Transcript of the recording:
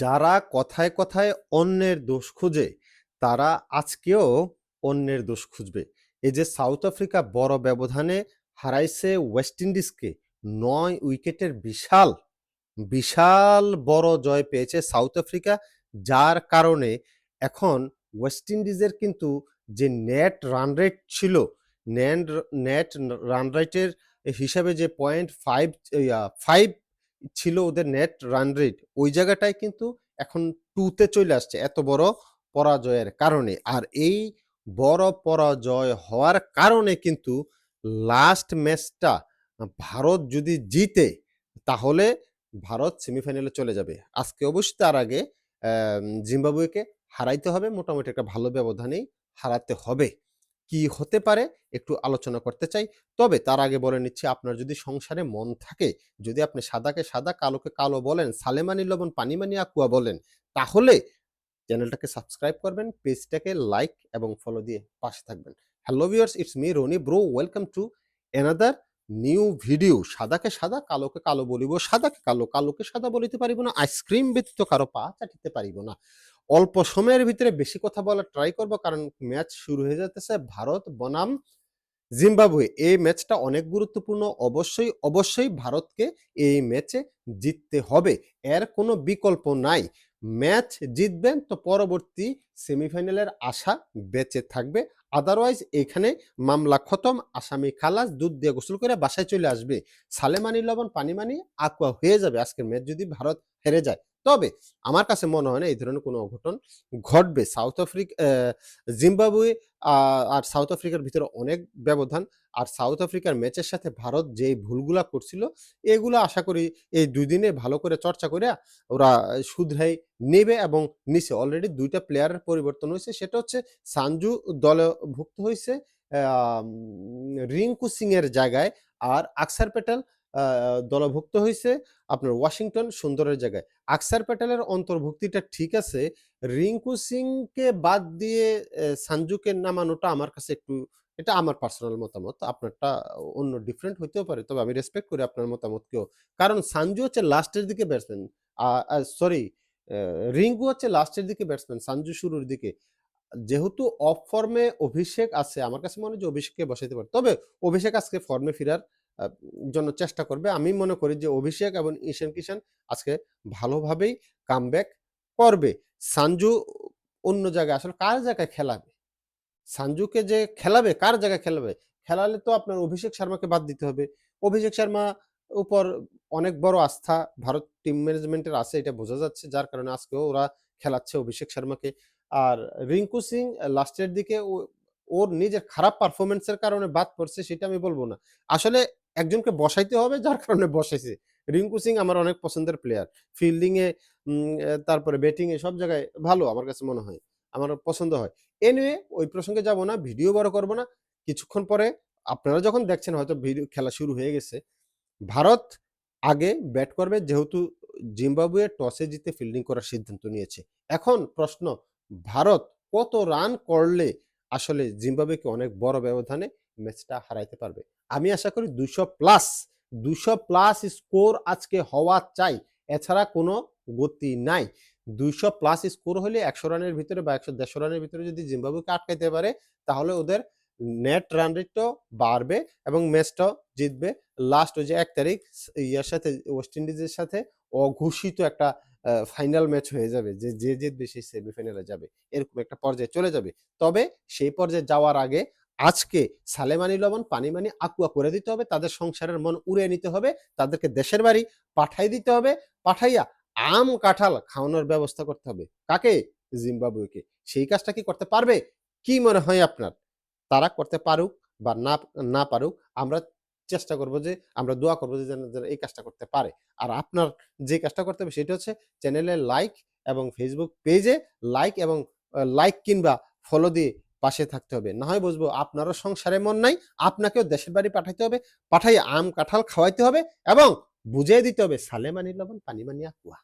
যারা কথায় কথায় অন্যের দোষ খুঁজে, তারা আজকেও অন্যের দোষ খুঁজবে। এই যে সাউথ আফ্রিকা বড় ব্যবধানে হারাইছে ওয়েস্ট ইন্ডিজকে ৯ উইকেটের বিশাল, বিশাল বড় জয় পেয়েছে সাউথ আফ্রিকা। যার কারণে এখন ওয়েস্ট ইন্ডিজের কিন্তু যে নেট রান রেট ছিল, নেট নেট রান রেটের হিসাবে যে 0.5 ছিল ওদের নেট রান রেট, ওই জায়গাটায় কিন্তু এখন 2 তে চলে আসছে এত বড় পরাজয়ের কারণে। আর এই বড় পরাজয় হওয়ার কারণে কিন্তু লাস্ট ম্যাচটা ভারত যদি জিতে, তাহলে ভারত সেমিফাইনালে চলে যাবে। আজকে অবশ্যই তার আগে জিম্বাবুয়েকে হারাইতে হবে, মোটামুটি একটা ভালো ব্যবধানেই হারাতে হবে। কি হতে পারে একটু আলোচনা করতে চাই। তবে তার আগে বলে নিচ্ছি, আপনার যদি সংসারে মন থাকে, যদি আপনি সাদাকে সাদা, কালোকে কালো বলেন, সালেমানি লবণ, পানিমানি আকুয়া বলেন, তাহলে চ্যানেলটাকে সাবস্ক্রাইব করবেন, পেজটাকে লাইক এবং ফলো দিয়ে পাশে থাকবেন। Hello viewers, it's me Roni bro, welcome to another new video. সাদাকে সাদা, কালোকে কালো বলিব, সাদাকে কালো, কালোকে সাদা বলিতে পারিব না, আইসক্রিম ব্যতীত কারো পা চাটিতে পারিব না। অল্প সময়ের ভিতরে বেশি কথা বলার ট্রাই করব, কারণ ম্যাচ শুরু হয়ে যেতেছে ভারত বনাম জিম্বাবুয়ে। এই ম্যাচটা অনেক গুরুত্বপূর্ণ। অবশ্যই, অবশ্যই ভারতকে এই ম্যাচে জিততে হবে। এর কোনো বিকল্প নাই। ম্যাচ জিতবেন তো পরবর্তী সেমিফাইনালের আশা বেঁচে থাকবে। আদারওয়াইজ এখানে মামলা খতম, আসামি খালাস, দুধ দিয়ে গোসল করে বাসায় চলে আসবে। সালেমানি লবণ, পানিমানি আকুয়া হয়ে যাবে আজকের ম্যাচ যদি ভারত হেরে যায়। তবে আমার কাছে মনে হয় না এই ধরনের কোনো অঘটন ঘটবে। জিম্বাবুয়ে আর সাউথ আফ্রিকার ভিতরে অনেক ব্যবধান। আর সাউথ আফ্রিকার ম্যাচের সাথে ভারত যেই ভুলগুলা করছিল, এগুলা আশা করি এই ২ দিনে ভালো করে চর্চা কইরা ওরা শুধরাই নেবে এবং নিছে। অলরেডি ২ টা প্লেয়ারের পরিবর্তন হইছে। সেটা হচ্ছে সানজু দলভুক্ত হইছে রিংকু সিং এর জায়গায়। আর আকসার প্যাটেল আ দলভুক্ত হইছে আপনার ওয়াশিংটন সুন্দরের জায়গায়। আকসার প্যাটেলের অন্তর্ভুক্তিটা ঠিক আছে। রিংকু সিংকে বাদ দিয়ে সানজুকে নামানোটা আমার কাছে একটু, এটা আমার পার্সোনাল মতামত। আপনারটা অন্য ডিফারেন্ট হইতেও পারে। তবে আমি রেসপেক্ট করি আপনার মতামতকেও। কারণ সানজু হচ্ছে লাস্টের দিকে ব্যাটসম্যান। আ আ সরি, অ্যা রিংকু হচ্ছে লাস্টের দিকে ব্যাটসম্যান, সানজু শুরুর দিকে। যেহেতু অফ ফর্মে অভিষেক আছে, আমার কাছে মনে হয় যে অভিষেককে বসাইতে পারে। তবে অভিষেক আজকে ফর্মে ফেরার আ জন্য চেষ্টা করবে। আমি মনে করি যে অভিষেক এবং ঈশান কিষান আজকে ভালোভাবেই কামব্যাক করবে। সানজু অন্য জায়গায়, আসলে কার জায়গায় খেলাবে? সানজুকে যে খেলাবে, কার জায়গায় খেলাবে? খেলালে তো আপনার অভিষেক শর্মাকে বাদ দিতে হবে। অভিষেক শর্মা উপর অনেক বড় আস্থা ভারত টিম ম্যানেজমেন্টের আছে, এটা বোঝা যাচ্ছে। যার কারণে আজকেও ওরা খেলাচ্ছে অভিষেক শর্মাকে। আর রিংকু সিং লাস্টের দিকে ওর নিজের খারাপ পারফরম্যান্স এর কারণে বাদ পড়ছে সেটা আমি বলব না। আসলে একজনকে বসাইতে হবে, যার কারণে বসাইছে। রিংকু সিং আমার অনেক পছন্দের প্লেয়ার। ফিল্ডিং এ তারপরে ব্যাটিং এ সব জায়গায় ভালো আমার কাছে মনে হয়। আমার পছন্দ হয়। এনিওয়ে ওই প্রসঙ্গে যাব না, ভিডিও বড় করব না। কিছুক্ষণ পরে আপনারা যখন দেখছেন হয়তো খেলা শুরু হয়ে গেছে। ভারত আগে ব্যাট করবে, যেহেতু জিম্বাবুয়ে টসে জিতে ফিল্ডিং করার সিদ্ধান্ত নিয়েছে। এখন প্রশ্ন, ভারত কত রান করলে আসলে জিম্বাবুয়েকে অনেক বড় ব্যবধানে ম্যাচটা হারাইতে পারবে? আমি আশা করি ২০০ প্লাস, ২০০ প্লাস স্কোর আজকে হওয়া চাই। এছাড়া কোনো গতি নাই। ২০০ প্লাস স্কোর হলে ১০০ রানের ভিতরে বা ১০০ রানের ভিতরে যদি জিম্বাবুয়েকে আটকাইতে পারে, তাহলে ওদের নেট রান রেটটাও বাড়বে এবং ম্যাচটাও জিতবে। লাস্ট ওই যে ১ তারিখ ইয়ার সাথে, ওয়েস্ট ইন্ডিজের সাথে অঘোষিত একটা ফাইনাল ম্যাচ হয়ে যাবে। যে জিতবে সে সেমিফাইনালে যাবে। এরকম একটা পর্যায়ে চলে যাবে। তবে সেই পর্যায়ে যাওয়ার আগে আজকে সালেমানি লবণ, পানিমানি আকুয়া করে দিতে হবে। তাদের সংসারের মন উড়িয়ে নিতে হবে। তাদেরকে দেশের বাড়ি পাঠায় দিতে হবে। পাঠাইয়া আম কাঁঠাল খাওয়ানোর ব্যবস্থা করতে হবে। কাকে? জিম্বাবুয়েকে। সেই কাজটা কি করতে পারবে? কি মনে হয় আপনার? তারা করতে পারুক বা না পারুক, আমরা চেষ্টা করব যে, আমরা দোয়া করব যে যেন এই কাজটা করতে পারে। আর আপনার যে কাজটা করতে হবে সেটা হচ্ছে চ্যানেলে লাইক এবং ফেসবুক পেজে লাইক এবং লাইক কিংবা ফলো দিয়ে পাশে থাকতে হবে। না হয় বুঝবো আপনারও সংসারে মন নাই, আপনাকেও দেশের বাড়ি পাঠাইতে হবে। পাঠাইয়া আম কাঁঠাল খাওয়াইতে হবে এবং বুঝিয়ে দিতে হবে সালেমানি লবণ পানি মানি আকুয়া।